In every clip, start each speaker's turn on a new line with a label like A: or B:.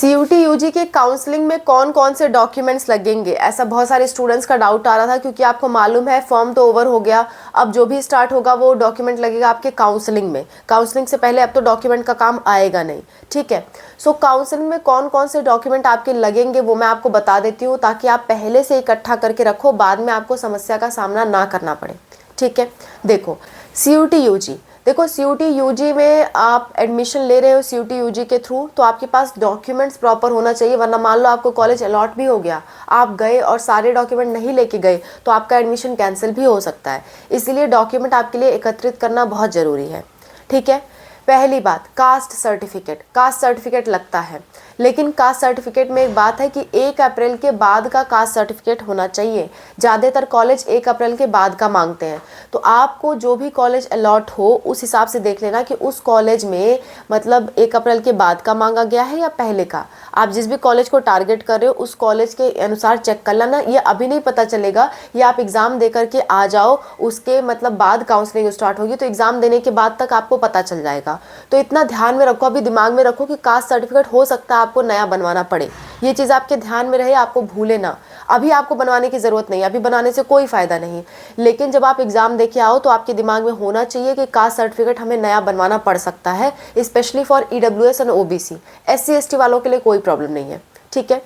A: CUT UG के counselling में कौन कौन से डॉक्यूमेंट्स लगेंगे, ऐसा बहुत सारे स्टूडेंट्स का डाउट आ रहा था, क्योंकि आपको मालूम है फॉर्म तो ओवर हो गया, अब जो भी स्टार्ट होगा वो डॉक्यूमेंट लगेगा आपके काउंसलिंग में। काउंसलिंग से पहले अब तो डॉक्यूमेंट का काम आएगा नहीं, ठीक है। सो काउंसलिंग में कौन कौन से डॉक्यूमेंट आपके लगेंगे वो मैं आपको बता देती हूँ, ताकि आप पहले से इकट्ठा करके रखो, बाद में आपको समस्या का सामना ना करना पड़े, ठीक है। देखो CUT UG, देखो CUT UG में आप एडमिशन ले रहे हो CUT UG के थ्रू, तो आपके पास डॉक्यूमेंट्स प्रॉपर होना चाहिए, वरना मान लो आपको कॉलेज अलॉट भी हो गया, आप गए और सारे डॉक्यूमेंट नहीं लेके गए तो आपका एडमिशन कैंसिल भी हो सकता है। इसीलिए डॉक्यूमेंट आपके लिए एकत्रित करना बहुत ज़रूरी है, ठीक है। पहली बात, कास्ट सर्टिफिकेट लगता है, लेकिन कास्ट सर्टिफिकेट में एक बात है कि 1 अप्रैल के बाद का कास्ट सर्टिफिकेट होना चाहिए। ज़्यादातर कॉलेज 1 अप्रैल के बाद का मांगते हैं, तो आपको जो भी कॉलेज अलॉट हो उस हिसाब से देख लेना कि उस कॉलेज में मतलब 1 अप्रैल के बाद का मांगा गया है या पहले का। आप जिस भी कॉलेज को टारगेट कर रहे हो उस कॉलेज के अनुसार चेक कर लेना। ये अभी नहीं पता चलेगा, ये आप एग्ज़ाम दे करके आ जाओ, उसके मतलब बाद काउंसलिंग स्टार्ट होगी, तो एग्ज़ाम देने के बाद तक आपको पता चल जाएगा। तो इतना ध्यान में रखो, अभी दिमाग में रखो कि कास्ट सर्टिफिकेट हो सकता है आपको नया बनवाना पड़े, ये चीज़ आपके ध्यान में रहे, आपको भूले ना। अभी आपको बनवाने की ज़रूरत नहीं, अभी बनाने से कोई फ़ायदा नहीं, लेकिन जब आप एग्ज़ाम देके आओ तो आपके दिमाग में होना चाहिए कि कास्ट सर्टिफिकेट हमें नया बनवाना पड़ सकता है, स्पेशली फॉर EWS और OBC। SC ST वालों के लिए कोई प्रॉब्लम नहीं है, ठीक है।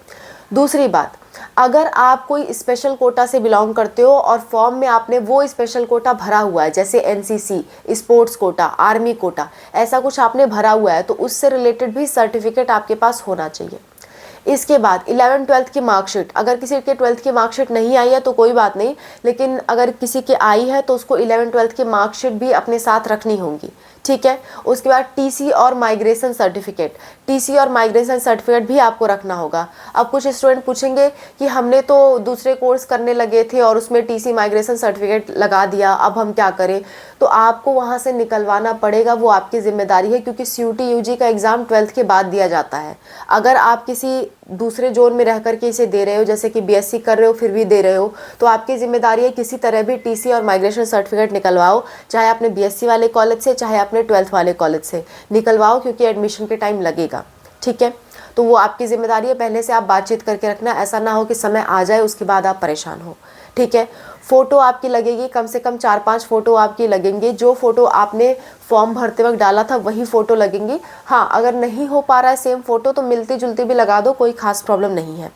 A: दूसरी बात, अगर आप कोई स्पेशल कोटा से बिलोंग करते हो और फॉर्म में आपने वो स्पेशल कोटा भरा हुआ है, जैसे NCC, sports quota, army quota, ऐसा कुछ आपने भरा हुआ है, तो उससे रिलेटेड भी सर्टिफिकेट आपके पास होना चाहिए। इसके बाद 11th-12th की मार्कशीट, अगर किसी के 12th की मार्कशीट नहीं आई है तो कोई बात नहीं, लेकिन अगर किसी के आई है तो उसको 11th-12th की मार्कशीट भी अपने साथ रखनी होगी, ठीक है। उसके बाद TC और माइग्रेशन सर्टिफिकेट भी आपको रखना होगा। अब कुछ स्टूडेंट पूछेंगे कि हमने तो दूसरे कोर्स करने लगे थे और उसमें TC माइग्रेशन सर्टिफिकेट लगा दिया, अब हम क्या करें। तो आपको वहाँ से निकलवाना पड़ेगा, वो आपकी जिम्मेदारी है, क्योंकि CUT UG का एग्ज़ाम 12th के बाद दिया जाता है। अगर आप किसी दूसरे जोन में रह करके इसे दे रहे हो, जैसे कि BSc कर रहे हो फिर भी दे रहे हो, तो आपकी जिम्मेदारी है किसी तरह भी TC और माइग्रेशन सर्टिफिकेट निकलवाओ, चाहे आपने BSc वाले कॉलेज से, चाहे आपने 12th वाले कॉलेज से निकलवाओ, क्योंकि एडमिशन के टाइम लगेगा, ठीक है। तो वो आपकी जिम्मेदारी है, पहले से आप बातचीत करके रखना, ऐसा ना हो कि समय आ जाए उसके बाद आप परेशान हो, ठीक है। फ़ोटो आपकी लगेगी, कम से कम 4-5 फ़ोटो आपकी लगेंगी। जो फ़ोटो आपने फॉर्म भरते वक्त डाला था वही फ़ोटो लगेंगी। हाँ, अगर नहीं हो पा रहा है सेम फ़ोटो तो मिलती जुलती भी लगा दो, कोई ख़ास प्रॉब्लम नहीं है।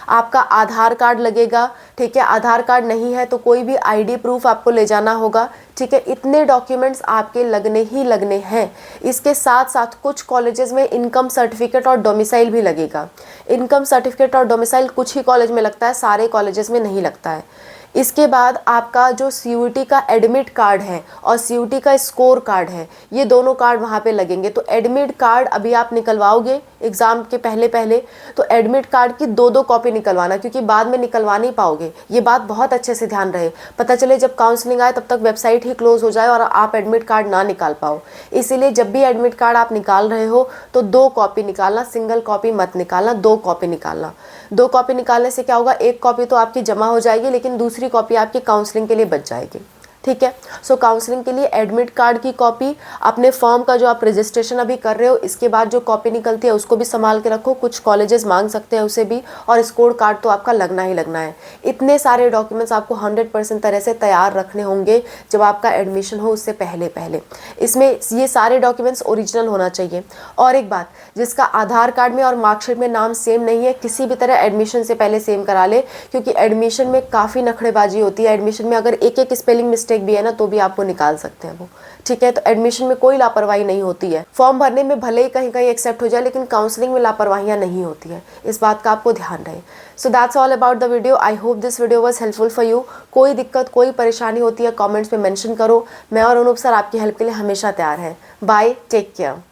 A: आपका आधार कार्ड लगेगा, ठीक है। आधार कार्ड नहीं है तो कोई भी ID प्रूफ आपको ले जाना होगा, ठीक है। इतने डॉक्यूमेंट्स आपके लगने ही लगने हैं। इसके साथ साथ कुछ कॉलेजेस में इनकम सर्टिफिकेट और डोमिसाइल भी लगेगा। इनकम सर्टिफिकेट और डोमिसाइल कुछ ही कॉलेज में लगता है, सारे कॉलेजेस में नहीं लगता है। इसके बाद आपका जो CUT का एडमिट कार्ड है और CUT का स्कोर कार्ड है, ये दोनों कार्ड वहाँ पे लगेंगे। तो एडमिट कार्ड अभी आप निकलवाओगे एग्ज़ाम के पहले तो एडमिट कार्ड की 2-2 कॉपी निकलवाना, क्योंकि बाद में निकलवा नहीं पाओगे। ये बात बहुत अच्छे से ध्यान रहे, पता चले जब काउंसलिंग आए तब तक वेबसाइट ही क्लोज़ हो जाए और आप एडमिट कार्ड ना निकाल पाओ। इसीलिए जब भी एडमिट कार्ड आप निकाल रहे हो तो 2 कॉपी निकालना, सिंगल कॉपी मत निकालना, 2 कॉपी निकालना। 2 कॉपी निकालने से क्या होगा, 1 कॉपी तो आपकी जमा हो जाएगी, लेकिन दूसरी कॉपी आपकी काउंसलिंग के लिए बच जाएगी, ठीक है। सो काउंसलिंग के लिए एडमिट कार्ड की कॉपी, अपने फॉर्म का जो आप रजिस्ट्रेशन अभी कर रहे हो इसके बाद जो कॉपी निकलती है उसको भी संभाल के रखो, कुछ कॉलेजेस मांग सकते हैं उसे भी, और स्कोर कार्ड तो आपका लगना ही लगना है। इतने सारे डॉक्यूमेंट्स आपको 100% तरह से तैयार रखने होंगे जब आपका एडमिशन हो, उससे पहले इसमें ये सारे डॉक्यूमेंट्स ओरिजिनल होना चाहिए। और एक बात, जिसका आधार कार्ड में और मार्कशीट में नाम सेम नहीं है, किसी भी तरह एडमिशन से पहले सेम करा ले, क्योंकि एडमिशन में काफ़ी नखड़ेबाजी होती है। एडमिशन में अगर एक स्पेलिंग मिस्टेक भी है ना तो भी आपको निकाल सकते हैं वो, ठीक है। तो एडमिशन में कोई लापरवाही नहीं होती है। फॉर्म भरने में भले ही कहीं कहीं एक्सेप्ट हो जाए, लेकिन काउंसलिंग में लापरवाहियां नहीं होती है, इस बात का आपको ध्यान रहे। So that's all about the video. I hope this video was helpful for you. कोई दिक्कत, कोई परेशानी होती है कॉमेंट्स में मेंशन करो, मैं और अनूप सर आपकी हेल्प के लिए हमेशा तैयार हैं। Bye, take care.